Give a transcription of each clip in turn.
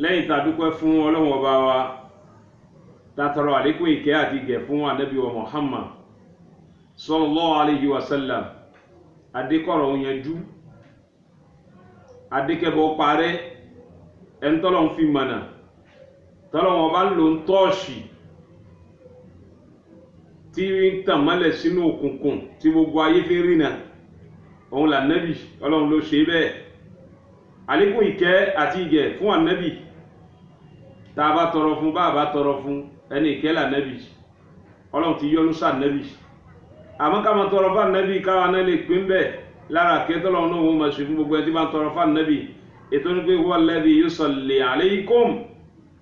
lẹ́yìn tá dúpẹ́ fún Ọlọ́run Ọba wa tá tọrọ àlékún ìkẹ́ àti ìgẹ̀ fún Ànábì wa Muhammad sallallahu alayhi wa sallam adékọ̀rọ̀ òyìnjú adékẹ́bọ̀ parẹ́ ẹni tọ́lọ́run fi mọ̀nà tọ́lọ́run Ọba lò ń tọ́ọ̀ṣì tí ń tàn mọ́lẹ̀ sínú òkùnkùn tí gbogbo ayé fi rìnà òun l'Ànábì Ọlọ́run ló ṣe bẹ́ẹ̀ àlékún ìkẹ́ àti ìgẹ̀ fún Ànábì tá a bá tọrọ fún bá a bá tọrọ fún ẹni ìkẹ́ l'Ànábì Ọlọ́run ti yọ́nú sí Ànábì àmọ́ ká máa tọrọ fún Ànábì káwa náà lè pín bẹ́ẹ̀ lára kẹ́tọ́ lọ́wọ́ náà wọ́n máa ṣe fún gbogbo ẹni tí bá ń tọrọ fún Ànábì ètò ní pé huwa alladhi yusalli alaykum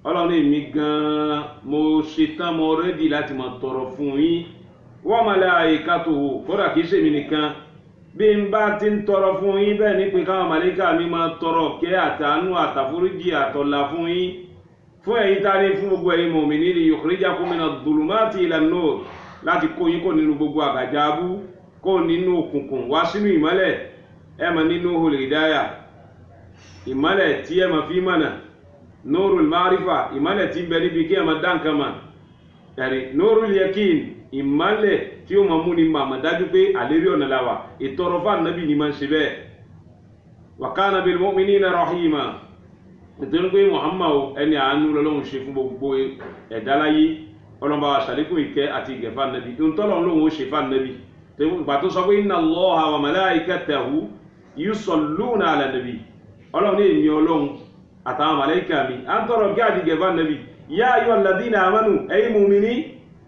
Ọlọ́run èmi gan-an mo ṣetán mo rẹ́dì láti máa tọrọ fún yín wa malaikatuhu kódà kìí ṣèmi nìkan bí n bá ti ń tọrọ fún yín bẹ́ẹ̀ ní pé káwọn màlàíkà mi máa tọrọ kẹ́ àtàánú àtàforíjì àtọ̀là fún yín fún ẹ̀yin tá ní fún gbogbo ẹ̀yin mùmínì li yukhrijakum minadh-dhulumati ilan-nur láti kó yín kó nínú gbogbo àgàjà abú kó nínú òkùnkùn wá sínú ìmọ́lẹ̀ ẹ máa nínú nurul hidayah ìmọ́lẹ̀ tí ẹ máa fi mọ̀nà nurul ma'rifa ìmọ́lẹ̀ tí ń bẹ níbi kí ẹ máa dá nǹkan mọ̀ yàrí nurul yakin ìmọ́lẹ̀ tí ó máa mú ni màmá dájú pé àlérí ọ̀nà làwà ìtọrọ fún Ànábì ni máa ń ṣe bẹ́ẹ̀ wa kana bil mu'minina rahima nítorí pé Muhammad ẹni àánú lọ́lọ́run ṣe fún gbogbo ẹ̀dá láyé ọlọ́mọba wa ṣàlékún ìkẹ́ àti ìgẹ̀ fún Ànábì tó ń tọ́lọ̀ lóhun ó ṣe fún Ànábì ìgbà tó sọ pé inna Allaha wa malaikatahu yusalluna ala nabi Ọlọ́run ní èmi Ọlọ́run àtàwọn màláíkà mi à ń tọrọ kí àti ìgẹ̀ fún Ànábì ya ayyuhal ladhina amanu ẹ̀yin mùmínì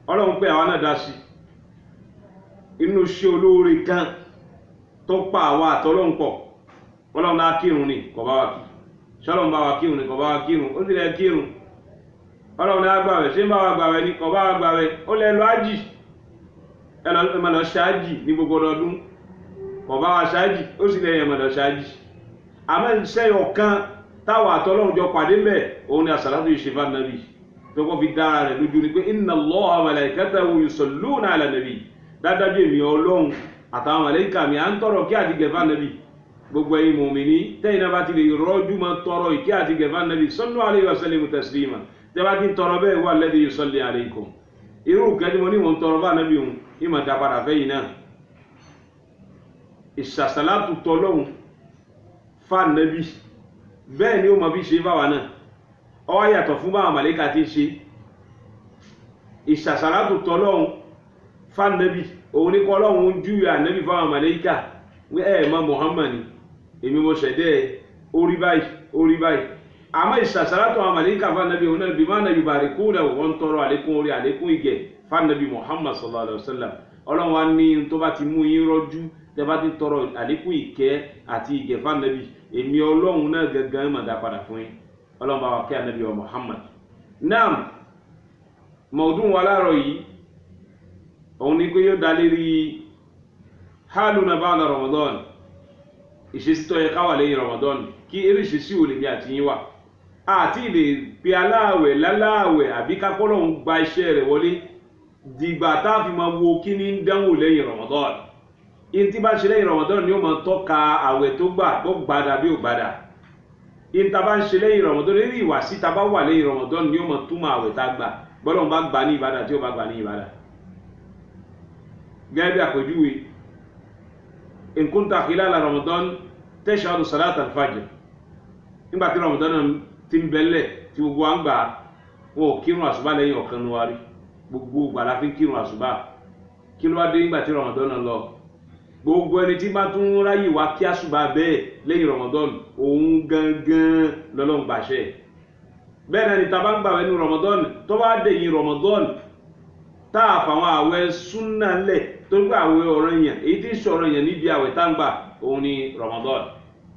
Ọlọ́run pé àwọn náà dá sí inú ṣe olóore kan tó pa àwa àtọ́lọ́run pọ̀ Ọlọ́run náà kírun ni kò bá wa kí ṣọ́lọ́run bá wa kírun ni kò bá wa kírun ó sì lẹ́ kírun Ọlọ́run náà gbàwẹ̀ ṣé ń bá wa gbàwẹ̀ ni kò bá wa gbàwẹ̀ ó lẹ́ lọ ájì ẹmọ lọ ṣáájì ní gbogbo ọdún kò bá wa ṣáájì ó sì lẹ́yìn ẹmọ lọ ṣáájì àmọ́ iṣẹ́ ọ̀kan táwọn àtọ́lọ́run jọ pàdé mẹ́ òun ni àsàlátù ìṣẹ́fà Ànábì tó kọ́ fi dára rẹ̀ lójú ni pé inna Allaha wa malaikatahu yusalluna ala nabi dájájú èmi Ọlọ́run àtàwọn màláíkà mi à ń tọrọ kí àti gẹ̀fà Ànábì gbogbo ẹ̀yin mùmínì tẹ́yìn náà bá ti lè rọ́jú máa tọrọ ìkí àti gẹ̀fà Ànábì sallu alayhi wa sallimu taslima tẹ́ bá ti tọrọ bẹ́ẹ̀ huwa alladhi yusalli alaykum irú kẹ́ni mo ní mo ń tọrọ bá Ànábì òun ìmọ̀ dá padà fẹ́yìn náà ìṣàṣàlátù tọlọ́hun fà Ànábì bẹ́ẹ̀ ni ó mọ̀ bí ṣe fáwa náà ó wá yàtọ̀ fún báwọn màláíkà ti ṣe ìṣàṣàlátù tọlọ́hun fà Ànábì òun ní kọ́ Ọlọ́run ń júwe Ànábì fáwọn màláíkà wí mọ́ Muhammad èmi mo ṣẹ̀dẹ́ orí báyìí àmọ́ ìṣàṣàlátù àwọn màláíkà fà Ànábì òun náà bí máa nàbí bàríkúnà wọ́n tọrọ àlékún orí àlékún ìgẹ̀ fà Ànábì Muhammad sallallahu alaihi wasallam Ọlọ́run wa ní tó bá ti mú yín rọ́jú tẹ́ bá ti tọrọ àlékún ìkẹ́ àti ìgẹ̀ fà Ànábì èmi Ọlọ́run náà gangan mà dá padà fún yín Ọlọ́run bá wa kẹ́ Ànábì wa Muhammad naam mọ̀ọ́dún wa láàárọ̀ yìí òun ní pé yóò dá lérí hálùnà ba'da Ramadan ìṣesí tó yẹ ká wà lẹ́yìn Ramadan kí eré ìṣesí ò lè bí àti yín wà àti lè pe aláàwẹ̀ láláàwẹ̀ àbí kápọ́lọ̀ ń gba iṣẹ́ rẹ̀ wọlé dìgbà tá a fi máa wo kí ní ń dánwò lẹ́yìn Ramadan in tí bá ṣe lẹ́yìn Ramadan ni ó máa tọ́ka àwẹ̀ tó gbà bó gbàdà bí ò gbàdà in tá bá ń ṣe lẹ́yìn Ramadan lérí ìwà sí tá bá wà lẹ́yìn Ramadan ni ó máa túmọ̀ àwẹ̀ tá gbà bọ́lọ̀ bá gbà ní ìbádà tí ó bá gbà ní ìbádà gẹ́gẹ́ bí àpèjúwe in kunta khilala Ramadan tashhadu salat al-fajr nígbà tí Ramadan náà ti ń bẹ̀lẹ̀ tí gbogbo wa ń gbà wọn ò kírun àsùbá lẹ́yìn ọ̀kan ní wárí gbogbo ìgbà la fi ń kírun àsùbá kí ló wá dé nígbà tí Ramadan náà lọ gbogbo ẹni tí bá tún ráyè wá kí àsùbá bẹ́ẹ̀ lẹ́yìn Ramadan òun gangan lọ́lọ́run gbàṣẹ bẹ́ẹ̀ náà ni tá bá ń gbààwẹ̀ nínú Ramadan tó bá dẹ̀yìn Ramadan tá a fàwọn àwẹ̀ súnà lẹ̀ tó gbà àwẹ̀ ọ̀ranyàn èyí tí ń ṣe ọ̀ranyàn níbi àwẹ̀ tá ń gbà òun ni Ramadan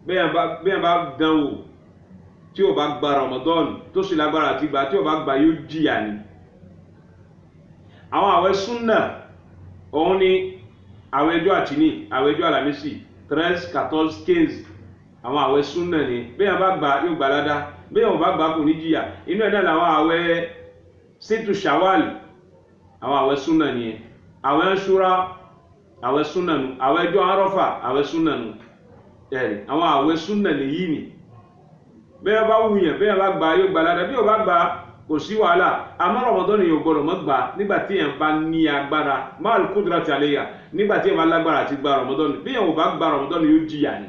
bẹ́ẹ̀ bá dánwò tí ó bá gba Ramadan tó sì lágbára àti gbà tí ó bá gba yóò jìyà ni àwọn àwẹ̀ súnà òun ni àwẹ̀ ọjọ́ àtìní àwẹ̀ ọjọ́ àlàmísì 13 14 15 àwọn àwẹ̀ súnà ni bẹ́ẹ̀ bá gba yóò gbà ládá bẹ́ẹ̀ bá gba kò ní jìyà inú ẹ̀ náà làwọn àwẹ̀ sítù Shawwal àwọn àwẹ̀ súnà ni àwẹ̀ Ashura àwẹ̀ súnà nù àwẹ̀ ọjọ́ Àrafà àwẹ̀ súnà nù àwọn àwẹ̀ súnà ni yìí ni bẹ́ẹ̀ bá wùyàn bẹ́ẹ̀ bá gbà yóò gbà ládàá bí ò bá gbà kò sí wàhálà àmọ́ Ramadan yóò gbọ́dọ̀ mọ́ gbà nígbà tí èèyàn bá ní agbára máàlù qudrati alayha nígbà tí èèyàn bá lágbára àti gba Ramadan bí èèyàn ò bá gba Ramadan yóò jìyà ni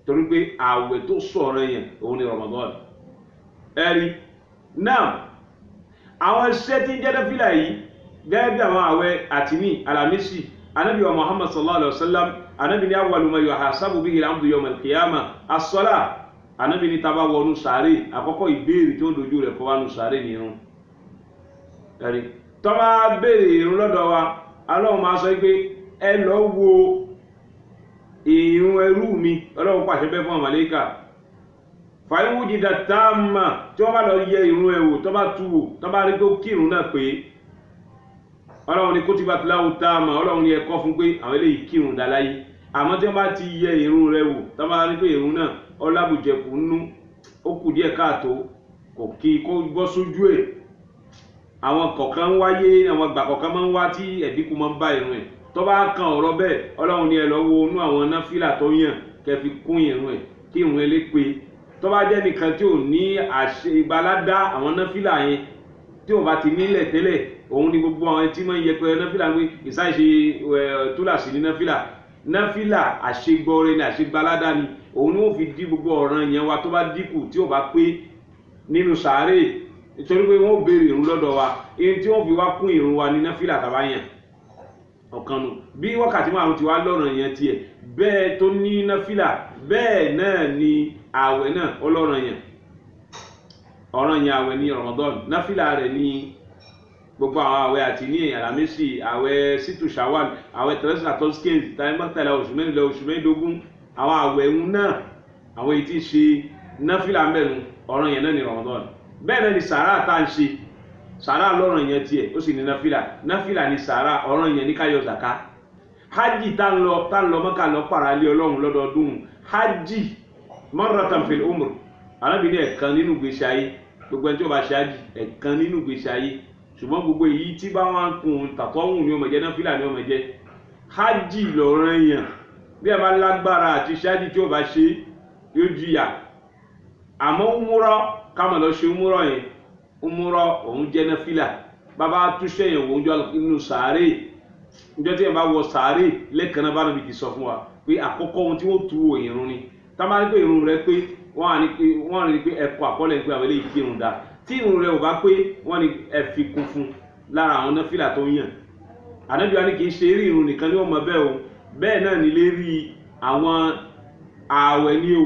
torí pé àwẹ̀ tó sọ̀rọ̀ yẹn òun ni Ramadan ẹ̀rí náà àwọn iṣẹ́ tí ń jẹ́ náfìlà yìí gẹ́gẹ́ bí àwọn àwẹ̀ àtìní alamisi anabi wa Muhammad sallallahu alaihi wasallam anabi ni awwalu ma yuhasabu bihi al-abdu yawm al-qiyamah as-salah anabi ni tá bá wọnú sàárè àkọ́kọ́ ìbéèrè tí ó dojú rẹ̀ kọ wánú sàárè ní irun ẹ̀rí tó bá béèrè irun lọ́dọ̀ wa Ọlọ́run máa sọ pé ẹ lọ wo ìrun ẹrú mi Ọlọ́run pàṣẹ bẹ́ẹ̀ fún màláíkà fàyẹ̀wò jìdá táàmà tí wọ́n bá lọ yẹ ìrun ẹ̀ wò tó bá tú wò tó bá rí pé ó kírun náà pé Ọlọ́run ni kutibat lahu táàmà Ọlọ́run ni ẹ̀kọ́ fún pé àwọn eléyìí kírun dá láyé àmọ́ tí wọ́n bá ti yẹ ìrun rẹ̀ wò tó bá rí pé ìrun náà ọlábùjẹkù nínú ó kù díẹ̀ káàtó kò kí kó gbọ́ sójú ẹ̀ àwọn kọ̀ọ̀kan wáyé àwọn ìgbà kọ̀ọ̀kan máa ń wá tí ẹ̀dínkù máa ń bá ìrun ẹ̀ tó bá kan ọ̀rọ̀ bẹ́ẹ̀ Ọlọ́run ni ẹ lọ wo inú àwọn náfìlà tó yàn kẹ́ fi kún ìrun ẹ̀ kí ìrun ẹ lè pé tó bá jẹ́ nìkan tí ò ní ìgbàládá àwọn náfìlà yẹn tí ò bá ti nílẹ̀ tẹ́lẹ̀ òun ni gbogbo àwọn tí máa ń yẹ pé náfìlà pé ìsáìṣe túlàsì ní náfìlà àṣegbọrẹ ni àṣegbàládá ni òun ni wọ́n fi dí gbogbo ọ̀ràn yẹn wa tó bá dínkù tí ò bá pé nínú sàárè nítorí pé wọ́n béèrè ìrun lọ́dọ̀ wa èyí tí wọ́n fi wá kún ìrun wa ní náfìlà tàbá yàn ọ̀kan nù bí wákàtí márùn ti wá lọ́ràn yẹn tiẹ̀ bẹ́ẹ̀ tó ní náfìlà bẹ́ẹ̀ náà ni àwẹ̀ náà ọlọ́ràn yẹn ọ̀ràn yẹn àwẹ̀ ní Ramadan náfìlà rẹ̀ ní gbogbo àwọn àwẹ̀ àti ní àlàmísì àwẹ̀ sítù Shawwal àwẹ̀ tẹ̀lẹ́sì àtọ́síkèǹ tàìmọ́tàlá oṣù mẹ́rìnlẹ̀ oṣù mẹ́ẹ̀ẹ́dógún àwọn àwẹ̀ ẹ̀hún náà àwọn èyí tí ṣe náfìlà mẹ́nu ọ̀ràn yẹn náà ní Ramadan bẹ́ẹ̀ náà ni sàárà tá ń ṣe sàárà lọ́ràn yẹn tiẹ̀ ó sì ní náfìlà ní sàárà ọ̀ràn yẹn ní ká yọ zàká hajj tá ń lọ Mọ́kà lọ paralé Ọlọ́run lọ́dọọdún hajj marratan fil umr arábìnrin ẹ̀kan nínú gbèsè ayé gbogbo ẹni tí ó bá ṣe hajj ẹ̀kan nínú gbèsè ayé ṣùgbọ́n gbogbo èyí tí bá wọn kún tàtọ́wùn ní ọmọ jẹ́ náfìlà ní ọmọ jẹ́ hajj lọ́ràn yẹn bí ẹ bá lágbára àti ṣáájú tí ó bá ṣe yóò jìyà àmọ́ umúrọ́ kámọ̀ lọ ṣe umúrọ́ yẹn umúrọ́ òun jẹ́ náfìlà bàbá túṣẹ́ yẹn wọ́n jọ inú sàárè níjọ́ tí ẹ bá wọ sàárè lẹ́ẹ̀kan náà bá níbi ti sọ fún wa pé àkọ́kọ́ ohun tí wọ́n tu wò ìrun ni tábà ní pé ìrun rẹ pé wọ́n rí pé ẹ̀kọ́ àkọọ́lẹ̀ pé àwọn eléyìí kírun dá tí ìrun rẹ ò bá pé wọ́n ní ẹ fi kún fún lára àwọn náfìlà tó yàn ànábì wa ní kì í ṣe eré ìrun nìkan ní ọmọ bẹ́ẹ̀ o bẹ́ẹ̀ náà ní lérí àwọn ààwẹ̀ ní o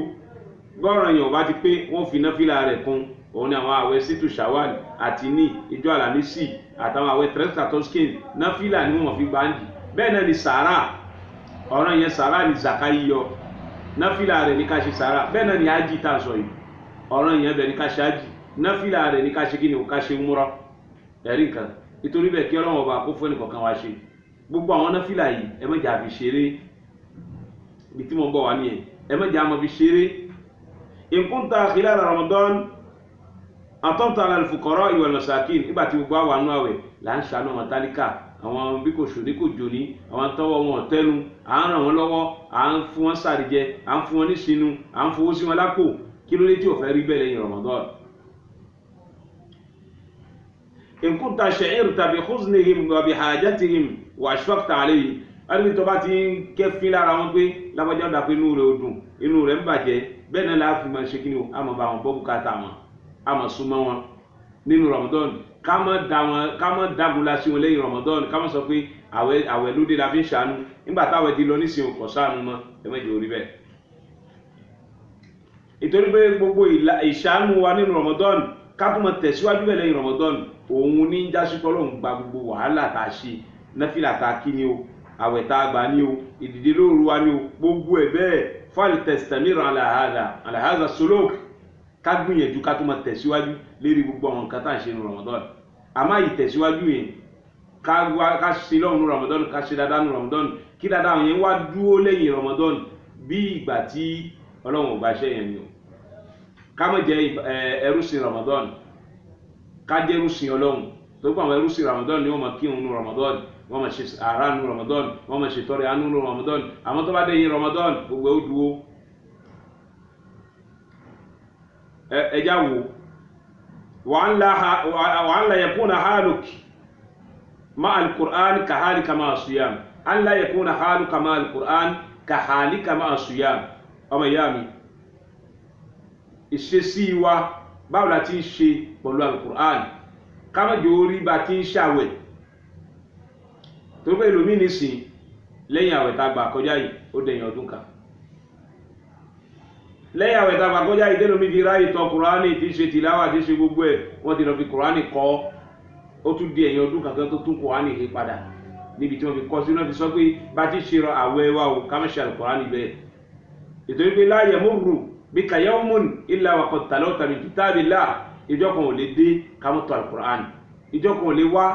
gọ́ọ̀ràn yẹn ò bá ti pé wọ́n fi náfìlà rẹ̀ kún òun ni àwọn ààwẹ̀ sítù Shawwal àti ní ìjọ àlàmísì àtàwọn ààwẹ̀ tẹ̀lẹ́sì àtọ́síkèǹ náfìlà ni wọ́n fi gbáǹdì bẹ́ẹ̀ náà ni sàárà ọ̀ràn yẹn sàárà ni zaka yíyọ náfìlà rẹ̀ ní ká ṣe sàárà bẹ́ẹ̀ náà ni ájì tá a sọ yìí ọ̀ràn yẹn bẹ̀ ní ká ṣe ájì náfìlà rẹ̀ ní ká ṣe kí ni ò ká ṣe múrọ́ ẹ̀rí nǹkan nítorí bẹ́ẹ̀ kí Ọlọ́run ọba kó fún ẹnìkọ̀ọ̀kan wá ṣe gbogbo àwọn náfìlà yìí ẹ má jà fi ṣeré ibi tí mo ń bọ̀ wá nìyẹn ẹ má jà mọ́ fi ṣeré in kunta khilala Ramadan atọ́ta al-fuqara wal masakin nígbà tí gbogbo àwọn àánú àwẹ̀ là ń ṣàánú àwọn tálíkà àwọn bí kò ṣòní kò jòní àwọn tọwọ́ wọn tẹnu à ń ràn wọ́n lọ́wọ́ à ń fún wọn sàrìjẹ à ń fún wọn ní sínú à ń fowó sí wọn lápò kí ló dé tí ò fẹ́ rí bẹ́ẹ̀ lẹ́yìn Ramadan. in kunta sha'irta bi khuznihim wa bi hajatihim wa ashfaqta alayhim alimi tó bá ti ń kẹ́fín lára wọn pé lábọ́jà dà pé inú rẹ̀ ò dùn inú rẹ̀ ń bàjẹ́ bẹ́ẹ̀ náà láàfin máa ṣe kí ni o àmọ́ bá wọn gbọ́ bùkátà wọn àmọ́ súnmọ́ wọn nínú Ramadan ká má dágun la sí wọn lẹ́yìn Ramadan ká má sọ pé àwẹ̀ lóde la fi ń ṣàánú nígbà táwẹ̀ ti lọ nísìnyí kò ṣàánú mọ́ ẹ má jẹ́ orí bẹ́ẹ̀. ìtorí pé gbogbo ìṣàánú wa nínú Ramadan ká tó máa tẹ̀síwájú bẹ́ẹ̀ lẹ́yìn Ramadan òun ní jásíkọ́ lóun gba gbogbo wàhálà tá a ṣe náfìlà tá a kí ni o àwẹ̀ tá a gbà ní o ìdìde lóru wa ní o gbogbo ẹ̀ bẹ́ẹ̀ fáìlì tẹ̀sítẹ̀mìràn àlàhàzà solok ká gbìyànjú ká tó máa tẹ̀síwájú lérí gbogbo àwọn nǹkan tá à ń ṣe ní Ramadan àmọ́ ìtẹ̀síwájú yẹn ká ṣe lọ́run ní Ramadan ká ṣe dáadáa ní Ramadan kí dáadáa yẹn wá dúró lẹ́yìn Ramadan bí ìgbà tí Ọlọ́run ò bá ṣe yẹn ni o ká má jẹ́ ẹrúsìn Ramadan ká jẹ́ ẹrúsìn Ọlọ́run tó gbọ́ àwọn ẹrúsìn Ramadan ni wọ́n máa kírun ní Ramadan wọ́n máa ṣe àrà ní Ramadan wọ́n máa ṣe tọrẹ àánú ní Ramadan àmọ́ tó bá dé yín Ramadan gbogbo ó dúró ẹjá wo wa an la yakuna haluk ma al-Qur'an ka halika ma as-siyam an la yakuna haluka ma al-Qur'an ka halika ma as-siyam ọmọ ìyá mi ìṣesí wa báwo la ti ń ṣe pẹ̀lú al-Qur'an ká má jẹ́ orí bá ti ń ṣàwẹ̀ tó pé ìlú mi nìsín lẹ́yìn àwẹ̀ tá gbà kọjá yìí ó dẹ̀yìn ọdún kan lẹ́yìn àwẹ̀ tá gbà kọjá yìí tẹ́lómi fi ráyè tọ Kùránì tí ṣe tìláwà tí ṣe gbogbo ẹ̀ wọ́n ti lọ fi Kùránì kọ́ ó tún di ẹ̀yìn ọdún kankan tó tún Kùránì yìí padà níbi tí wọ́n fi kọ́ sí náà fi sọ pé bá ti ṣe àwẹ̀ wa ò ká má ṣe Kùránì bẹ́ẹ̀ ìtorí pé la yamurru bika yawmun illa wa qad talawta min kitabillah ìjọ kan ò lè dé ká mọ́ tọ Kùránì ìjọ kan ò lè wá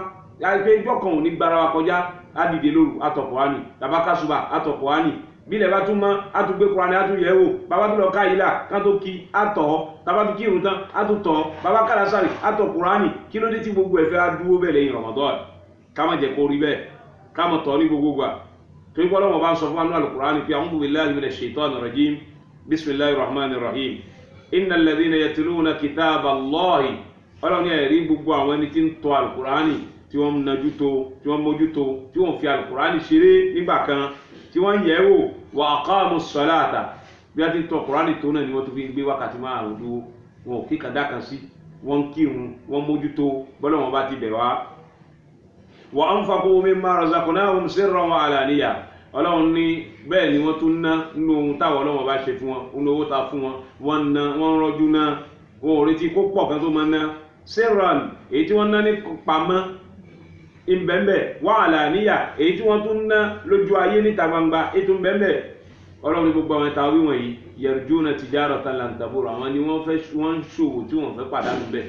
ìjọ kan ò ní gbára wa kọjá adìde lóru atọ Kùránì tabakasuba atọ Kùránì bílẹ̀ bá tún mọ́ atúgbé Kùránì atúyẹ̀wò bàbá tó lọ ká ìlà kán tó kí atọ̀ tàbá tó kírun tán atútọ̀ bàbá kálásárì atọ̀ Kùránì kí ló dé tí gbogbo ẹ̀fẹ́ adúró bẹ̀ lẹ́yìn Ramadan ká má jẹ́ kó rí bẹ́ẹ̀ ká má tọ̀ ní gbogbo gbà tó ń gbọ́ lọ́wọ́ bá ń sọ fún anú al-Qur'ani pé a'udhu billahi minash shaitani rajim bismillahir rahmanir rahim innal ladhina yatluna kitaballahi ọlọ́ni ẹ̀rí gbogbo àwọn ẹni tí ń tọ̀ al-Qur'ani tí wọ́n nájú tó tí wọ́n mójútó tí wọ́n fi al-Qur'ani ṣeré nígbà kan tí wọ́n yẹ̀ wò wa aqamus salata bí a ti tọ̀ Qur'ani tó náà ni wọ́n tó fi gbé wákàtí márùn-ún dúró wọn ò kí kàdá kan sí wọ́n kírun wọ́n mójútó bọ́lá wọn bá ti bẹ̀ wá. wa anfaqu mimma razaqnahum sirran wa alaniya ọlọ́run ní bẹ́ẹ̀ ni wọ́n tún ná nínú ohun táwọn ọlọ́run bá ṣe fún wọn nínú owó ta fún wọn wọ́n ná wọ́n rọ́jú ná wọn ò retí kó pọ̀ kan tó máa ná sirran èyí tí wọ́n ná ní pamọ́ ìbẹ̀m̀bẹ̀ wà àlàníyà èyí tí wọ́n tún ná lójú ayé níta gbangba ètò ìbẹ̀m̀bẹ̀ ọlọ́run ní gbogbo àwọn ẹ̀ta wíwọ̀n yìí yarjuna tijaratan lan tabur àwọn ni wọ́n ń ṣòwò tí wọ́n fẹ́ pàdánù bẹ̀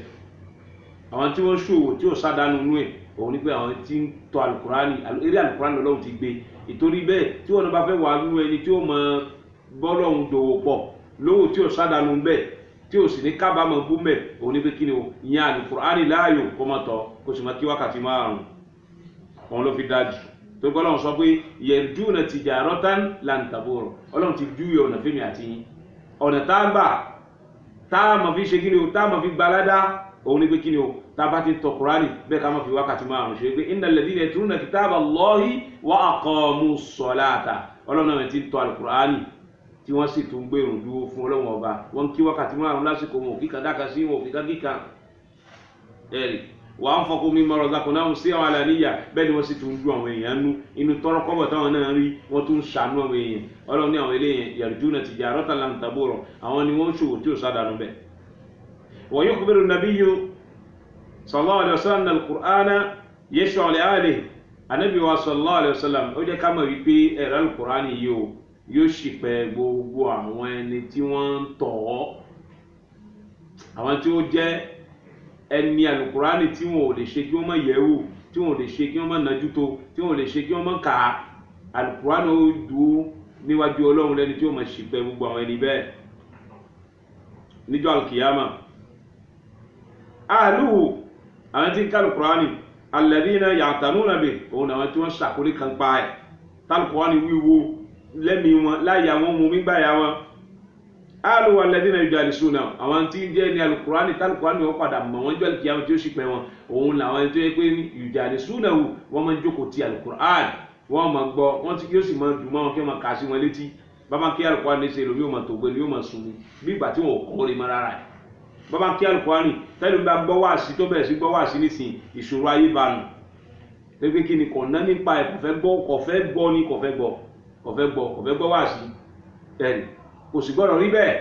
àwọn tí wọ́n ṣòwò tí ò sádánù nú ẹ̀ òun ni pé àwọn tí ń tọ̀ alukurani eré alukurani lọ́wọ́ ti gbé ìtorí bẹ́ẹ̀ tí wọ́n bá fẹ́ wà nínú ẹni tí ó mọ bọ́lọ́hún dòwò pọ̀ lówó tí ò sádánù bẹ́ẹ̀ tí ò sì ní kábàámọ̀ bú mẹ́ òun ni pé kí ni o ìyẹn alukurani láàyò kó mọ̀ tọ̀ kó sì máa kí wákàtí márùn-ún òun ló fi dájú tó gbọ́ lọ́wọ́ sọ pé yarjuna tijaratan lan tabur ọlọ́run ti júwe ọ̀nà fẹ́mi àti yín ọ̀nà tá a gbà tá a mọ̀ fi ṣe kí ni o tá a mọ̀ fi gbalada òun ni pé kí ni o tá a bá ti tọ̀ Kùránì bẹ́ẹ̀ ká mọ̀ fi wákàtí márùn-ún ṣe pé innal ladhina yatluna kitaballahi wa aqamus salata ọlọ́run náà ti tọ̀ Al-Kùránì tí wọ́n sì tún gbèrò dúró fún ọlọ́run ọba wọ́n kí wákàtí márùn-ún lásìkò wọn òkìkà dáka sí wọn òkìkà kíkà ẹ̀rì wà á ń fọkọ mimma razaqnahum sirran alaniya bẹ́ẹ̀ ni wọ́n sì tún ju àwọn èèyàn nú inú tọrọ kọ́bọ̀ táwọn náà rí wọ́n tún ṣàánú àwọn èèyàn ọlọ́run ní àwọn eléyìn yarjuna tijaratan lan tabur àwọn ni wọ́n ń ṣòwò tí ò sádànù bẹ́ẹ̀. wa yukhbiru an-nabiyyu sallallahu alayhi wa sallam al-Qur'ana yashfa'u li ahlihi anabi wa sallallahu alayhi wa sallam ó jẹ́ ká mọ̀ wípé ẹ̀rọ al-Qur'ani yìí o yóò ṣìpẹ̀ gbogbo àwọn ẹni tí wọ́n ń tọ̀ ọ́ àwọn tí ó jẹ́ ẹni alukurani tí wọn ò lè ṣe kí wọn má yẹ̀wò tí wọn ò lè ṣe kí wọn má nájú tó tí wọn ò lè ṣe kí wọn má kà á alukurani ó dúró níwájú Ọlọ́run lẹ́ni tí ó máa ṣìpẹ̀ gbogbo àwọn ẹni bẹ́ẹ̀ níjọ́ alkiyama àlùhù àwọn tí ń ká alukurani alladhina ya'tanuna bihi òun àwọn tí wọ́n ṣàkólé kan pa ẹ̀ talukurani wíwo lẹ́mìí wọn láyà wọn mú mígbà yà wọn alu alladhina yujalisuna àwọn tí jẹ́ ní alukurani talukurani wọ́n padà mọ̀ wọ́n jọ alkiyama tí ó sì pẹ́ wọn òun làwọn tó yẹ pé yujalisuna wọ́n máa ń jókòó ti alukurani wọ́n máa gbọ́ wọ́n ti kí ó sì máa dùn mọ́ wọn kí wọ́n máa kà sí wọn létí bàbá kí alukurani ṣe lómi yóò máa tó gbé ni yóò máa sùn bí ìgbà tí wọn ò kọ́ rí mọ́ rárá ẹ̀ bàbá kí alukurani tẹ́lẹ̀ bá gbọ́ wáàsí tó bẹ̀rẹ̀ sí gbọ́ wáàsí nísìn ìṣòro ayé bá nù pé kí ni kò ná nípa ẹ̀ kò fẹ́ gbọ́ wáàsí ẹ̀rì kò sì gbọ́dọ̀ rí bẹ́ẹ̀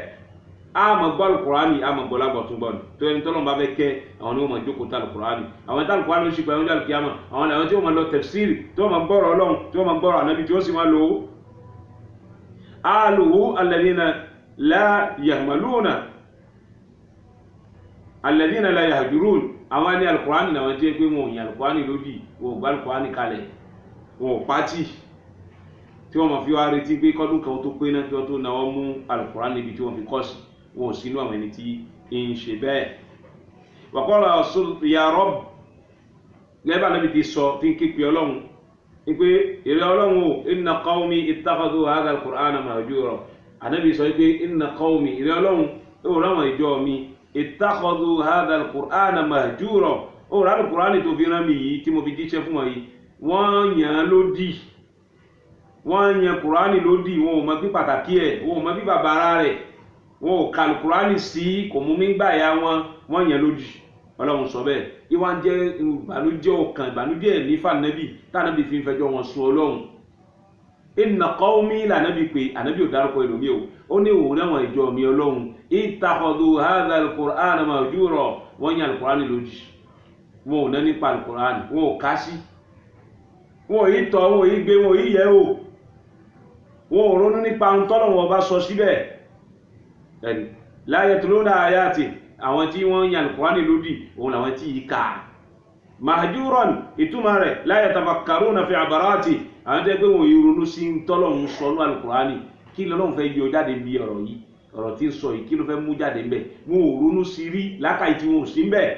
a máa gbọ́ alukurani a máa gbọ́ lágbọ̀ tún gbọ́ ni tó ẹni tọ́lọ́mù bá fẹ́ kẹ́ àwọn ni wọ́n máa jókòó tá alukurani àwọn tá alukurani ó sì pẹ́ ọjọ́ alukiyama àwọn làwọn tí wọ́n máa lọ tafsiri tí wọ́n máa gbọ́rọ̀ Ọlọ́run tí wọ́n máa gbọ́rọ̀ ànábì tí wọ́n sì máa lò ó. aluhu alladhina la yahmaluna alladhina la yahjurun àwọn ní alukurani làwọn tí wọ́n pé wọn ò yàn alukurani lódì wọn ò gbá alukurani kalẹ̀ wọn ò pátì tí wọ́n máa fi wá retí pé kọ́dún kan tó pé náà kí wọ́n tó náwó mú alukurani níbi tí wọ́n fi kọ́ sí wọn ò sínú àwọn ẹni tí ń ṣe bẹ́ẹ̀. wa qala ya Rabb gẹ́gẹ́ bá Ànábì ti sọ tí ń képe Ọlọ́run pé èrè Ọlọ́run o inna qawmi ittakhadhu hadha al-Qur'ana mahjura Ànábì sọ pé inna qawmi èrè Ọlọ́run ó ráwọn ìjọ mi ittakhadhu hadha al-Qur'ana mahjura ó rá al-Qur'ani tó fi rán mi yìí tí mo fi jíṣẹ́ fún wọn yìí wọ́n yàn lódì wọ́n yàn Qur'ani lódì wọn ò mọ bí pàtàkì ẹ̀ wọn ò mọ bí bàbára rẹ̀ wọn ò ka al-Qur'ani sí kò mú mi gbà ya wọ́n yàn lódì Ọlọ́run sọ bẹ́ẹ̀ ìwà ń jẹ́ ìbànújẹ́ ọkàn ìbànújẹ́ ẹ̀mí fànẹ́bì tánàbì fi ń fẹjọ́ wọn sùn Ọlọ́run inna qawmi lànàbì pé ànàbì ò dárúkọ ẹlòmí ó ní òun náà wọn ìjọ mi Ọlọ́run ittakhadhu hadha al-Qur'ana mahjura wọ́n yàn al-Qur'ani lódì wọn ò ná nípa al-Qur'ani wọn ò ká sí wọn ò yí tọ́ wọn ò yí gbé wọn ò yí yẹ̀ wò wọn ò ronú nípa ohun tọ́lọ́run bá sọ síbẹ̀ ẹni la yatluna ayati àwọn tí wọ́n yàn al-Qur'ani lódì òun làwọn tí yìí ká mahjuran ìtumọ̀ rẹ̀ la yatafakkaruna fi abarati àwọn tẹ́ pé wọn yìí ronú sí tọ́lọ́run sọ ní al-Qur'ani kí lọ́lọ́run fẹ́ yọ jáde bí ọ̀rọ̀ yìí ọ̀rọ̀ tí ń sọ yìí kí ló fẹ́ mú jáde ń bẹ̀ wọn ò ronú sí rí lákàí tí wọn ò sí ń bẹ̀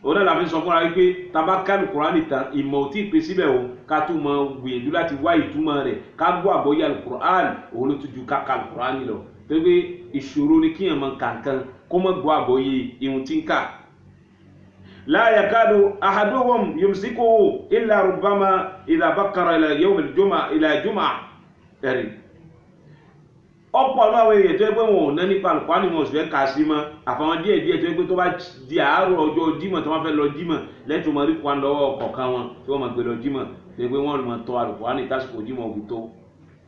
òun náà la fi sọ fúnra wípé tabaka al-Qur'ani tán ìmọ̀ ò tí ì pé síbẹ̀ o ká tún mọ gbìyànjú láti wá ìtumọ̀ rẹ̀ ká gbọ́ àgbọ́yé al-Qur'ani òun ló tún ju ká ka al-Qur'ani lọ tó pé ìṣòro ni kíyàn mọ kankan kó mọ gbọ́ àgbọ́yé ìhun tí ń kà la yakadu ahaduhum yumsikuhu illa rubbama idha bakkara ila yawm al-jum'a ila jum'a ẹ̀rí ọ̀pọ̀ náà àwọn èèyàn tó yẹ pé wọn ò ná nípa al-Qur'ani wọn ò sì fẹ́ kà sí mọ́ àfàwọn díẹ̀ tó yẹ pé tó bá di àárọ̀ ọjọ́ Jímọ̀ tó wọ́n fẹ́ lọ Jímọ̀ lẹ́tọ̀ mọ́ rí kwan lọ́wọ́ kọ̀ọ̀kan wọn tí wọ́n máa gbé lọ Jímọ̀ tó yẹ pé wọ́n lè máa tọ́ al-Qur'ani tásìkò Jímọ̀ òbí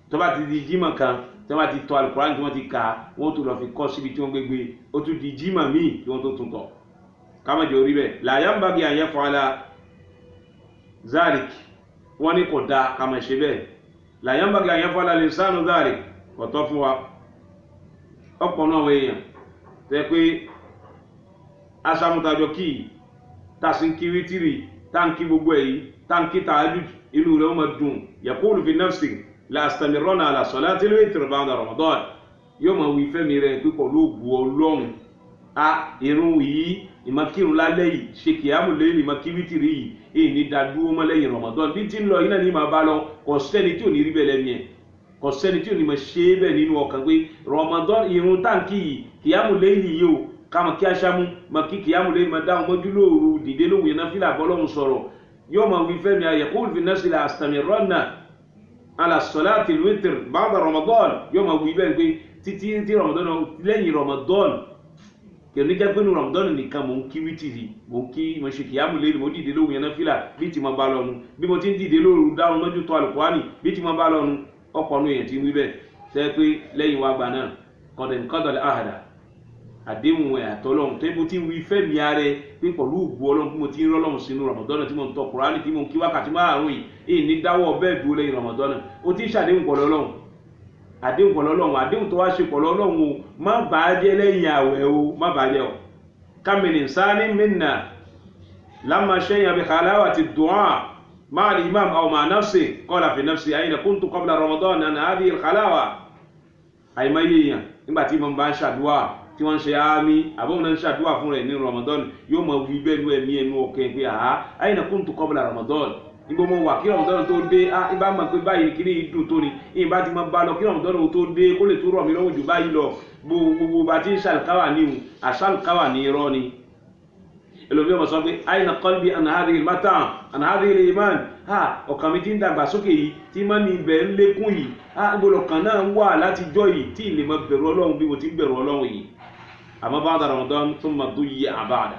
tó bá ti di Jímọ̀ kan tí wọ́n bá ti tọ́ al-Qur'ani tí wọ́n ti kà wọ́n tó lọ fi kọ́ síbi tí wọ́n gbégbé ó tún di Jímọ̀ míì tí wọ́n tó tún tọ̀ kámẹ́jọ orí bẹ́ẹ̀ la yanbaghi an yaf'ala zalik wọ́n ní kò dáa kàmẹ́ ṣe bẹ́ẹ̀ la yanbaghi an yaf'ala al-insanu zalik kò tọ́ fún wa ọ̀pọ̀ náà wọ èèyàn tẹ́ pé aṣàmùtàjọ kí tàṣínkì wítìrì táǹkì gbogbo èyí táǹkì tààjù ìlú rẹ̀ ó máa dùn yaqulu fi nafsi la astamirranna ala salati al-witr ba'da Ramadan yóò máa wí fẹ́mi rẹ̀ pípọ̀ lóògùn Ọlọ́run irun yìí ìmọ̀kírun lálẹ́ yìí ṣe kìámù lẹ́yìn ìmọ̀kírítìrì yìí èyí ní dadúró mọ́ lẹ́yìn Ramadan bí tí ń lọ iná ní máa bá lọ kò sẹ́ni tí ò ní rí bẹ́ẹ̀ lẹ́mí ẹ̀ kò sẹ́ni tí ò ní máa ṣe é bẹ́ẹ̀ nínú ọkàn pé Ramadan irun táǹkì yìí kìámù lẹ́yìn yìí o káàmù kí aṣámú máa kí kìámù lẹ́yìn máa dáhùn mọ́jú lóru dìde lóhùn yẹn náà fílà bọ́lọ́hùn sọ̀rọ̀ yóò máa wí fẹ́mi yaqulu fi nafsi la astamirranna ala salati al-witr ba'da Ramadan yóò máa wí bẹ́ẹ̀ pé títí Ramadan lẹ́yìn Ramadan kìí jẹ́ pé ní Ramadan nìkan mò ń kí wítìrì mò ń kí mo ṣe kìyàmù lẹ́nu mo dìde lóhùn yẹn náà fìlà bí ti mo bá lọ́nu bí mo ti ń dìde lóru dáhùn lójú tó al-Qur'ani bí ti mo bá lọ́nu ọ̀pọ̀ ọ̀nù èèyàn ti ń wí bẹ́ẹ̀ tẹ́ pé lẹ́yìn wá gba náà kọ́dọ̀lẹ́ àhàdà àdéhùn ẹ̀ àtọ́lọ́hùn tó ti ń wí fẹ́mi ààrẹ pé pẹ̀lú ògbó Ọlọ́run bí mo ti ń rọ́lọ́hùn sínú Ramadan tí mo ń tọ Qur'ani tí mo ń kí wákàtí márùn-ún yìí ní dáwọ́ bẹ́ẹ̀ dúró lẹ́yìn Ramadan ó ti ń ṣàdéhùn pẹ̀lú Ọlọ́run àdéhùn pẹ̀lú Ọlọ́run àdéhùn tó wá ṣe pẹ̀lú Ọlọ́run o má bàá jẹ́ lẹ́yìn àwẹ̀ o má bàá jẹ́ o كم إنسان منا لما شيء بحلاوة الدعاء مع الإمام أو مع نفسه قال في نفسي أين كنت قبل رمضان أن هذه الحلاوة أي ما يين nígbà tí mo bá ń ṣàdúà tí wọ́n ń ṣe àmì àbọ̀ wọn ń ṣàdúà fún rẹ̀ ní Ramadan yóò mọ wí bẹ́ẹ̀ nú ẹ̀mí ẹnu ọ̀kẹ́ pé أين كنت قبل رمضان nígbà mo wà kí Ramadan tó dé ibà máa pé báyìí kí ní ìdùn tó ni ìbá ti máa bá lọ kí Ramadan tó dé kó lè tó rọ̀ mí lọ́wọ́ jù báyìí lọ gbogbo bá ti ń ṣàlùkáwà ní ìhùn àṣàlùkáwà ní irọ́ ni ẹlòmí ọmọ sọ pé àyìnà qalbi an hadhihi al-mata' an hadhihi al-iman ọkàn mi ti ń dàgbà sókè yìí tí má ní ibẹ̀ ń lékún yìí gbọ́dọ̀ kan náà wà láti jọ yìí tí ìlè máa bẹ̀rù Ọlọ́run bí mo ti ń bẹ̀rù Ọlọ́run yìí àmọ́ ba'da Ramadan thumma duyya ba'da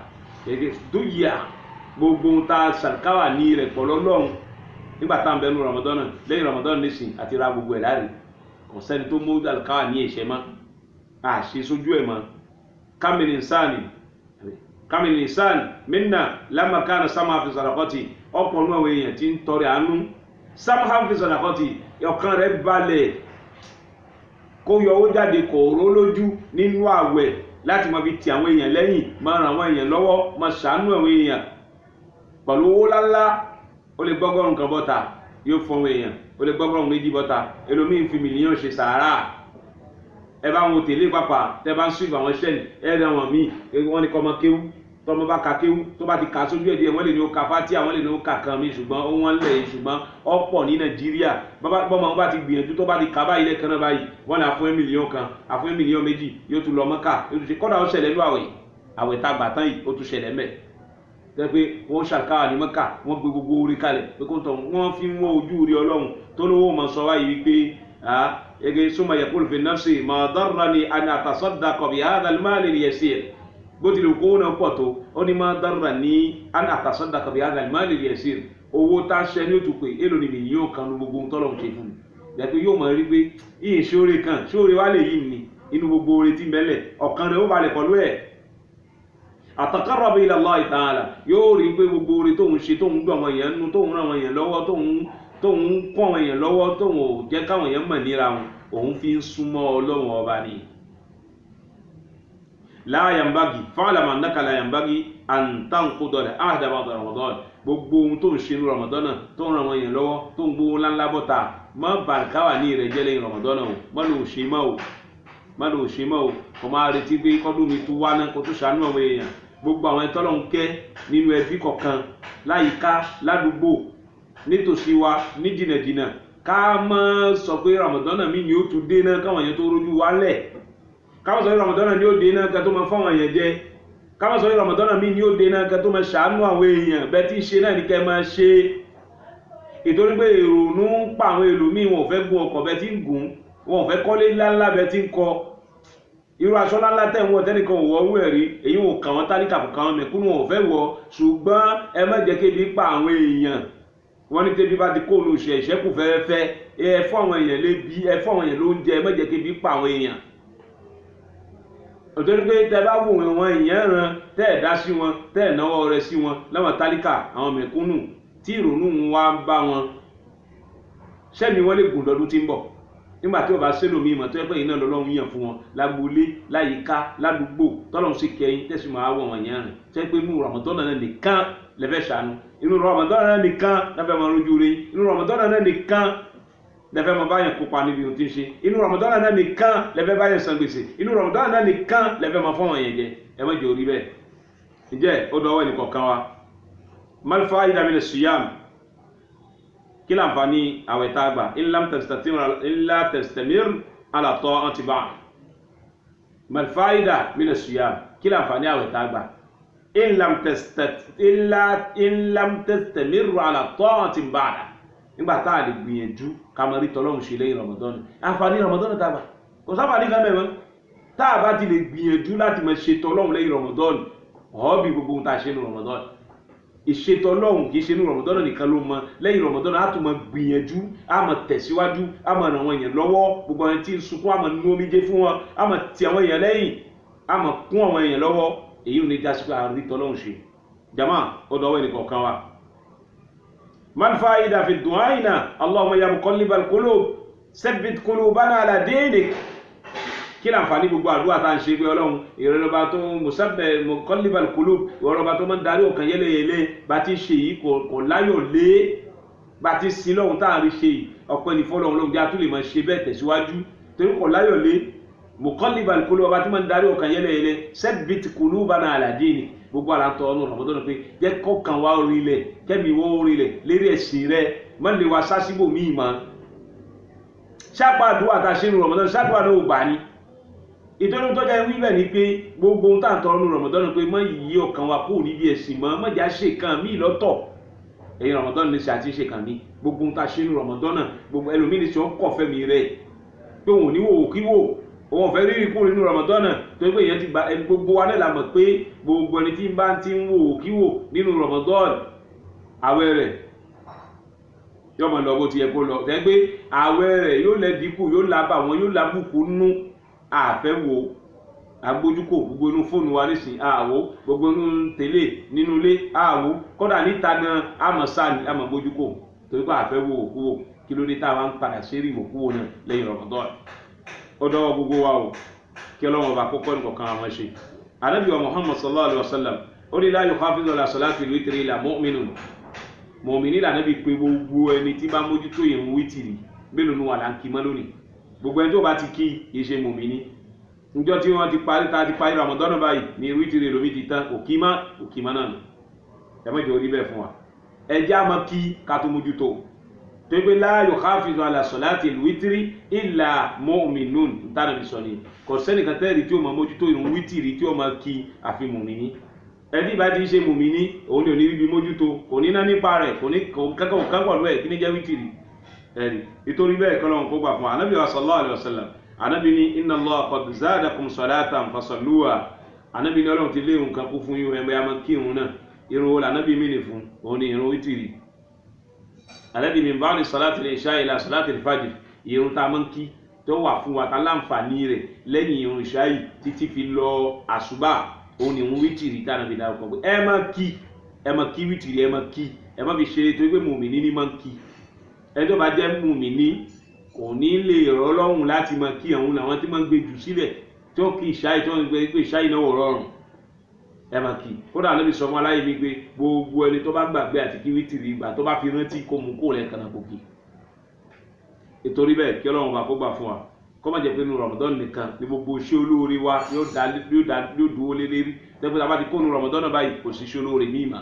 duyya gbogbo ta ṣàlùkáwà ní rẹ̀ pọ̀ lọ́lọ́run nígbà tá à ń bẹnu Ramadan lẹ́yìn Ramadan nísìn àti ra gbogbo ẹ̀ láre kò sẹ́ni tó mú àlùkáwà ní ẹ̀ṣẹ̀ mọ́ àṣe sójú ẹ̀ mọ́ kamil insan minna lamma kana sama fi sadaqati ọ̀pọ̀ náà àwọn èèyàn tí ń tọrẹ àánú sama fi sadaqati ọkàn rẹ̀ balẹ̀ kó yọ owó jáde kò ró lójú nínú àwẹ̀ láti máa fi ti àwọn èèyàn lẹ́yìn máa ràn àwọn èèyàn lọ́wọ́ máa ṣàánú àwọn èèyàn pẹ̀lú owó lálá ó lè gbọ́gọ́rùn kan bọ́ta yóò fún àwọn èèyàn ó lè gbọ́gọ́rùn méjì bọ́ta ẹlòmíín fi mílíọ̀n ṣe sàárà ẹ bá wọn tẹ̀lé pápá tẹ bá ń sùn àwọn ṣẹ́ni ẹ rẹ wọn míì wọ́n ní kọ́ ọmọ kéwú tọmọ bá ka kéwú tó bá ti kà sójú ẹ̀ díẹ̀ wọ́n lè ní ó ka Fátíà wọ́n lè ní ó ka kan mi ṣùgbọ́n ó wọ́n lẹ̀ ṣùgbọ́n ọ̀pọ̀ ní Nàìjíríà bọ́mọ wọn bá ti gbìyànjú tó bá ti kà báyìí lẹ́ẹ̀kan náà báyìí wọ́n lè fún mílíọ̀n kan àfún mílíọ̀n méjì yóò tún lọ Mọ́kà yóò tún ṣe kọ́dà ó ṣẹlẹ̀ lú àwẹ̀ tá a gbà tán yìí ó tún ṣẹlẹ̀ mẹ́ tẹ́ pé wọ́n ṣàkáwà ní Mọ́kà wọ́n gbé gbogbo orí kalẹ̀ pé kó tọ̀ wọ́n fi ń wọ́n ojú rí Ọlọ́run tó lówó mọ̀ sọ wáyé wípé ege suma yaqul fi nafsi ma darrani an atasaddaqa bi hadha al-mal al-yasir bó tilẹ̀ kó náà pọ̀ tó ó ní ma darrani an atasaddaqa bi hadha al-mal al-yasir owó tá a ṣe ní òtún pé èlò ni mi yóò kan gbogbo tọ́lọ̀ ṣe fún mi yàtọ̀ yóò mọ̀ rí pé yìí ṣóore kan ṣóore wá lè yí ni inú gbogbo oore tí ń bẹ́lẹ̀ ọ̀kan rẹ̀ ó balẹ̀ pẹ̀lú ẹ̀ ataqarraba ila Allah ta'ala yóò rí pé gbogbo oore tóun ṣe tóun gbọ́ àwọn èèyàn nú tóun ràn àwọn èèyàn lọ́wọ́ tóun kọ́ àwọn èèyàn lọ́wọ́ tóun ò jẹ́ káwọn èèyàn mọ̀ níra wọn òun fi ń súnmọ́ Ọlọ́run ọba ni. la yanbaghi fa'lam annaka la yanbaghi an tanquda al-ahda ba'da Ramadan gbogbo ohun tó ń ṣe ní Ramadan tó ń ràn àwọn èèyàn lọ́wọ́ tó ń gbówó ńláńlá bọ́ta má bàrkáwà ní rẹ̀ jẹ́ lẹ́yìn Ramadan o má lò ṣe mọ́ o kò máa retí pé kọ́dún mi tún wá náà kó tún ṣàánú àwọn èèyàn gbogbo àwọn ẹ̀tọ́ lọ́hún kẹ́ nínú ẹbí kọ̀ọ̀kan láyìíká ládùúgbò nítòsí wa ní jìnàjìnà ká má sọ pé Ramadan mi ni ó tún dé náà káwọn èèyàn tó rojú wálẹ̀ ká má sọ pé Ramadan ni ó dé náà ká tó máa fáwọn èèyàn jẹ ká má sọ pé Ramadan mi ni ó dé náà ká tó máa ṣàánú àwọn èèyàn bẹ́ẹ̀ tí ń ṣe náà ní kẹ́ máa ṣe ìtorí pé ìrònú ń pa àwọn ẹlòmíì wọn ò fẹ́ gun ọkọ̀ bẹ́ẹ̀ tí ń gùn wọn ò fẹ́ kọ́lé ńláńlá bẹ́ẹ̀ tí ń kọ́ irú aṣọ ńláńlá tẹ̀ ń wọ tẹ́nìkan ò wọ́ owó ẹ̀rí èyí ò kàn wọ́n tálíkà kò kàn wọ́n mẹ̀kúnnù wọn ò fẹ́ wọ ṣùgbọ́n ẹ má jẹ́ kébi pa àwọn èèyàn wọ́n ní tẹ́bí bá ti kó olú ṣe ìṣẹ́kù fẹ́rẹ́fẹ́ ẹ fún àwọn èèyàn lébi ẹ fún àwọn èèyàn lóúnjẹ ẹ má jẹ́ kébi pa àwọn èèyàn òtún pé tẹ bá wò wọn èèyàn ran tẹ́ ẹ̀ dá sí wọn tẹ́ ẹ̀ náwó rẹ sí wọn láwọn tálíkà àwọn mẹ̀kúnnù tí ìrònú wa ń bá wọn sẹ́mi wọ́n lè gùn lọ́dún tí ń bọ̀ nígbà tí ó bá sẹ́lò mi ìmọ̀ tó yẹ pé iná lọ́lọ́run yàn fún wọn lágboolé láyìíká ládùúgbò tọ́lọ́run sì kẹyìn tẹ̀sí máa wọ̀ wọ̀nyí rìn tẹ́ pé inú Ramadan náà nìkan lẹ́fẹ̀ ṣàánú inú Ramadan náà nìkan lẹ́fẹ̀ máa rojú rí inú Ramadan náà nìkan lẹ́fẹ̀ máa báyàn kópa níbi ohun tí ń ṣe inú Ramadan náà nìkan lẹ́fẹ̀ báyàn san gbèsè inú Ramadan náà nìkan lẹ́fẹ̀ máa fọ́wọ́n yẹn jẹ ẹ má jẹ́ orí bẹ́ẹ̀ ǹjẹ́ ó dọwọ́ ẹnìkọ̀ọ̀kan wa mal fa'ida min as-siyam kí láǹfààní àwẹ̀ tá a gbà illa tastamir ala ta'ati ba'd mal fa'ida min as-siyam kí láǹfààní àwẹ̀ tá a gbà in lam tastamir ala ta'ati ba'd nígbà tá a lè gbìyànjú ká máa rí tọ́lọ́run ṣe lẹ́yìn Ramadan àǹfààní Ramadan tá a gbà kò sábà ní kámẹ́ mọ́ tá a bá ti lè gbìyànjú láti máa ṣe tọ́lọ́run lẹ́yìn Ramadan ọ̀ọ́bì gbogbo ohun tá a ṣe ní Ramadan ìṣètò Ọlọ́run kìí ṣe ní Ramadan nìkan ló mọ lẹ́yìn Ramadan á tún mọ gbìyànjú á mọ tẹ̀síwájú á mọ ràn àwọn èèyàn lọ́wọ́ gbogbo àwọn tí ń sunkún á mọ nú omijé fún wọn á mọ ti àwọn èèyàn lẹ́yìn á mọ kún àwọn èèyàn lọ́wọ́ èyí ò ní dá sí pé àrí tọ́lọ́run ṣe jama ó dọwọ́ ẹnìkọ̀ọ̀kan wa. mal fa'ida fi du'aina Allahumma ya muqallibal qulub sabbit qulubana ala dinik kí láǹfààní gbogbo àdúrà tá à ń ṣe pé Ọlọ́run ìrọ̀lọ́ba tó musabbih muqallibal qulub ìrọ̀lọ́ba tó máa ń darí ọkàn yẹ́lẹ́yẹ́lẹ́ bá ti ṣe yìí kò láyọ̀ lé bá ti sin lọ́hun tá à ń rí ṣe yìí ọpẹ́ ní fọ́lọ́run lóhun já tó lè máa ṣe bẹ́ẹ̀ tẹ̀síwájú torí kò láyọ̀ lé muqallibal qulub ọba tó máa ń darí ọkàn yẹ́lẹ́yẹ́lẹ́ sabbit qulubana ala dinik gbogbo àlàntọ́ ọ̀nà Ramadan pé jẹ́ kọ́kàn wá orílẹ̀ kẹ́mi wọ́n orílẹ̀ lérí ẹ̀sìn rẹ má lè wá sásíbò míì mọ́ ṣáàpá àdúrà tá a ṣe ní Ramadan ṣáàpá náà ò gbà ní ìtọ́jú tó jẹ́ wíbẹ̀ ni pé gbogbo ohun tá à ń tọrọ ní Ramadan pé má yí ọkàn wa kúrò níbi ẹ̀sìn mọ́ má jà ṣe kan mí lọ́tọ̀ ẹ̀yin Ramadan ní ṣe àti ṣe kan mí gbogbo ohun tá a ṣe ní Ramadan gbogbo ẹlòmíì ní ṣe ó kọ̀ fẹ́mi rẹ̀ pé òun ò ní wò kí wò òun fẹ́ rírì kúrò nínú Ramadan tó pé èèyàn ti gba gbogbo wa náà la mọ̀ pé gbogbo ẹni tí ń bá ti ń wò kí wò nínú Ramadan àwẹ̀ rẹ̀ yóò mọ̀ lọ bó ti yẹ kó lọ tẹ́ pé àwẹ̀ rẹ̀ yóò lẹ́ dínkù yóò lábà wọn yóò lábùkù nú àfẹ́ wo agbójúkò gbogbo inú fóònù wa nísìn àwò gbogbo inú tẹ̀lé nínú ilé àwò kọ́dà níta gan àmọ̀ sáà ní àmọ̀ gbójúkò torí pé àfẹ́ wo òkúwò kí ló dé táwa ń padà sí rí òkúwò náà lẹ́yìn Ramadan ó dọ́wọ́ gbogbo wa o kí Ọlọ́run ọba kọ́kọ́ nìkan àwọn ṣe Ànábì wa Muhammad sallallahu alaihi wasallam ó ní la yuhafizu ala salati al-witri illa mu'minun mọ̀mìnì lànà bí pé gbogbo ẹni tí bá mójútó ìrun wítìrì mélòó ni wà là ń kí mọ́ lónìí gbogbo ẹni tó bá ti kí ìṣe mọ̀mìnì níjọ́ tí wọ́n ti parí Ramadan báyìí ní wítìrì lómi ti tán òkìmá náà nù ẹ má jẹ́ orí bẹ́ẹ̀ fún wa ẹ jẹ́ àmọ́ kí ká tó mójútó tó gbé la yuhafizu ala salati al-witri illa mu'minun ntànà mi sọ ni kò sẹ́nìkan tẹ́rì tí ó máa mójútó ìrun wítìrì tí ó máa kí àfi mùmíní ẹbí bá ti ṣe mùmíní òun ni ò ní ríbi mójútó kò ní ná nípa rẹ̀ kò ní kankan pọ̀lú ẹ̀ kí ní jẹ́ wítìrì ẹ̀rí nítorí bẹ́ẹ̀ kọ́ lọ́wọ́ kó gbà fún anábì wa sallallahu alayhi wa sallam anábì ní inna Allah qad zadakum salatan fasalluha anábì ní ọlọ́run ti lé òun kan kú fún yín ẹgbẹ́ àmọ́ kí òun náà irun wo lànábì mí ni fún òun ni irun wítìrì anábì min ba'di salati al-isha ila salati al-fajr irun tá a mọ́ kí tó wà fún wa tá láǹfààní rẹ̀ lẹ́yìn irun ìṣá yìí títí fi lọ àṣùbà òun ni irun wítìrì tá anábì dárúkọ pé ẹ má kí wítìrì ẹ má fi ṣe tó gbé mùmíní ní máa ń kí ẹjọ́ bá jẹ́ mùmíní kò ní lè rọ́ lọ́rùn láti máa kí àwọn làwọn tí máa ń gbé jù sílẹ̀ tí ó kí ìṣáì tí wọ́n gbé ìṣáì náà rọrùn ẹ máa kí kódà Ànábì sọ fún aláyé mi pé gbogbo ẹni tó bá gbàgbé àti kí wítìrì ìgbà tó bá fi rántí kó mú kó lẹ́ẹ̀kan náà kó kí ìtorí bẹ́ẹ̀ kí Ọlọ́run bá kó gbà fún wa kó má jẹ́ pé nínú Ramadan nìkan ní gbogbo iṣẹ́ olóore wa yóò dúró lé lérí tẹ́gbẹ́ tá a bá ti kó nínú Ramadan náà báyìí kò sí iṣẹ́ olóore míì mà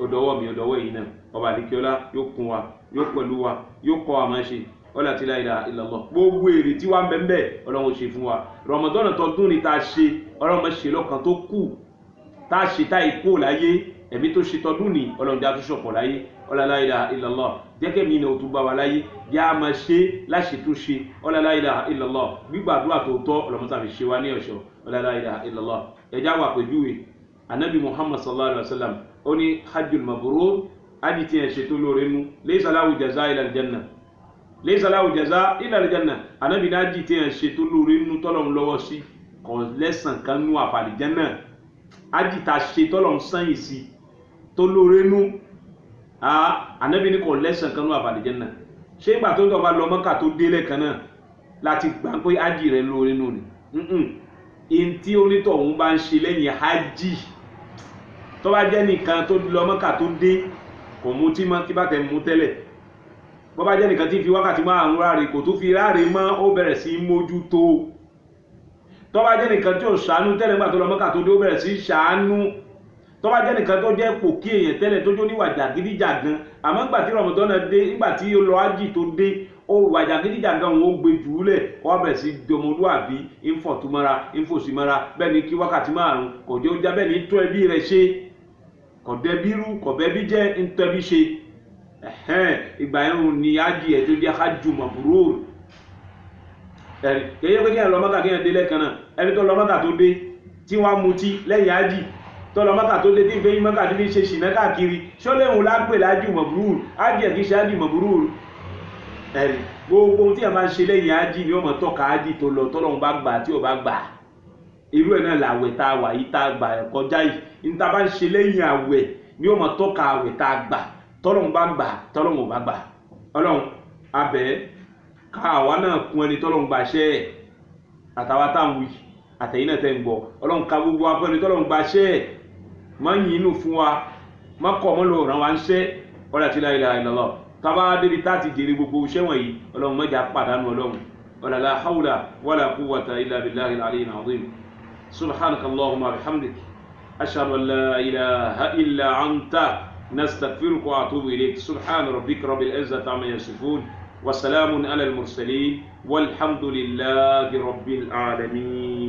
ọdọwọ́ mi ọdọwọ́ yìí náà ọba àdìkíọ́lá yóò kún wa yóò pẹ̀lú wa yóò kọ́ àmọ́ ṣe ọlá tí la ilaha illallah gbogbo èrè tí wà ń bẹ́ẹ̀ ọlọ́run ṣe fún wa Ramadan tọdún ni tá a ṣe ọlọ́run mọ̀ ṣe lọ́kàn tó kù tá a ṣe tá ikú láyé ẹ̀mí tó ṣe tọdún ni ọlọ́run já tó ṣọ̀pọ̀ láyé ọlá la ilaha illallah jẹ́kẹ́ mi náà ó tún bá wa láyé yá a máa ṣe láṣẹ tó ṣe ọlá la ilaha illallah gbígbàdúrà tó tọ́ ọlọ́run tàbí ṣe wa ní ọ̀ṣọ́ ọlá la ilaha illallah ẹja wà pẹ̀júwe anabi Muhammad sallallahu alaihi wasallam ó ní hajjul mabrur aji tí ẹ ṣe tó lóore nú laysa lahu jaza ila aljanna laysa lahu jaza ila aljanna anabi náà aji tí ẹ ṣe tó lóore nú tọ́lọ́run lọ́wọ́ sí kò lẹ́san kan nú àfàlìjánà aji tá ṣe tọ́lọ́run sanyìn sí tó lóore nú anabi ní kò lẹ́san kan nú àfàlìjánà ṣé ìgbà tó dọ̀bà lọ Mọ́kà tó délẹ̀ kan náà láti gbà pé aji rẹ̀ lóore nú ni in tí onítọ̀hún bá ń ṣe lẹ́yìn hajj tó bá jẹ́ nìkan tó lọ Mọ́kà tó dé kò mú tí bá tẹ̀ mú tẹ́lẹ̀ bó bá jẹ́ nìkan tí fi wákàtí márùn-ún ráre kò tó fi ráre mọ́ ó bẹ̀rẹ̀ sí mójútó tó bá jẹ́ nìkan tí ò ṣàánú tẹ́lẹ̀ nígbà tó lọ Mọ́kà tó dé ó bẹ̀rẹ̀ sí ṣàánú tó bá jẹ́ nìkan tó jẹ́ pòkí èèyàn tẹ́lẹ̀ tó jó níwà jàgídíjàgan àmọ́ nígbà tí Ramadan dé nígbà tí ó lọ ájì tó dé ó wà jàgídíjàgan wọn ó gbé jùúlẹ̀ wọ́n bẹ̀rẹ̀ sí dọmọlúwàbí ìfọ̀túmọ́ra ìfòsímọ́ra bẹ́ẹ̀ ni kí wákàtí márùn-ún kò jẹ́ ó já bẹ́ẹ̀ ni tó ẹbí rẹ̀ ṣe kọ̀dẹ́bírú kọ̀bẹ́bí jẹ́ ntẹ́bí ṣe ìgbà ẹ̀rùn ni ájì ẹ̀ tó jẹ́ hajju mabrur ẹ̀rí kẹ́yẹ́ pé kí ẹ̀ lọ Mọ́kà kí ẹ̀ dé lẹ́kan náà ẹni tó lọ Mọ́kà tó dé tí wọ́n mutí lẹ́yìn ájì tó lọ Mọ́kà tó dé tí ìfẹ́ yín Mọ́kà tó fi ṣe ṣìnà káàkiri ṣọ́lẹ́hùn lágbè lájù mabrur ájì ẹ̀ kì í ṣe ájì mabrur ẹ̀rí gbogbo ohun tí ẹ̀ máa ń ṣe lẹ́yìn ájì ni ó mọ̀ tọ́ka ájì tó lọ tọ́lọ́run bá gbà tí ò bá gbà irú ẹ̀ náà làwẹ̀ tá a wà yìí tá a gbà kọjá yìí níta bá ń ṣe lẹ́yìn àwẹ̀ ni ó mọ̀ tọ́ka àwẹ̀ tá a gbà tọ́lọ́run bá gbà tọ́lọ́run ò bá gbà ọlọ́run abẹ́ ká àwa náà kún ẹni tọ́lọ́run gbà ṣẹ́ ẹ̀ àtàwa tá à ń wí àtẹ̀yìn náà tẹ̀ ń gbọ́ ọlọ́run ká gbogbo wa fún ẹni tọ́lọ́run gbà ṣẹ́ ẹ̀ má yìn inú fún wa má kọ́ ọmọ lò ràn wá ń ṣẹ́ ọ̀rẹ́ àti la ilaha illallah tábà débi tá a ti jèrè gbogbo iṣẹ́ wọ̀nyí ọlọ́run mẹ́jà pàdánù ọlọ́run wala la hawla wala quwwata illa billahi al-aliyyil azim subhanaka allahumma bihamdik ashhadu an la ilaha illa anta nastaghfiruka wa atubu ilayk subhana rabbika rabbil izzati amma yasifun wa salamun ala al-mursalin walhamdulillahi rabbil alamin.